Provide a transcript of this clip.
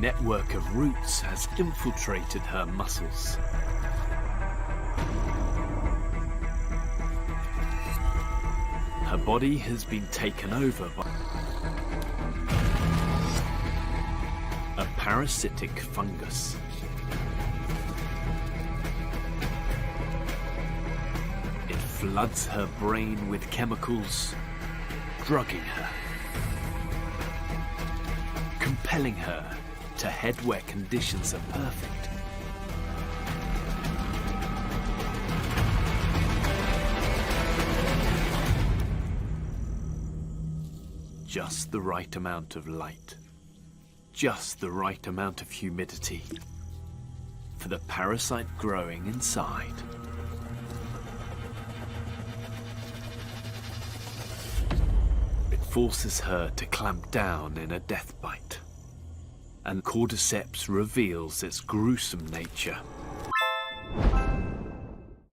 network of roots has infiltrated her muscles. Her body has been taken over by a parasitic fungus. It floods her brain with chemicals, drugging her, compelling her to head where conditions are perfect. Just the right amount of light, just the right amount of humidity for the parasite growing inside. It forces her to clamp down in a deathbite, and Cordyceps reveals its gruesome nature.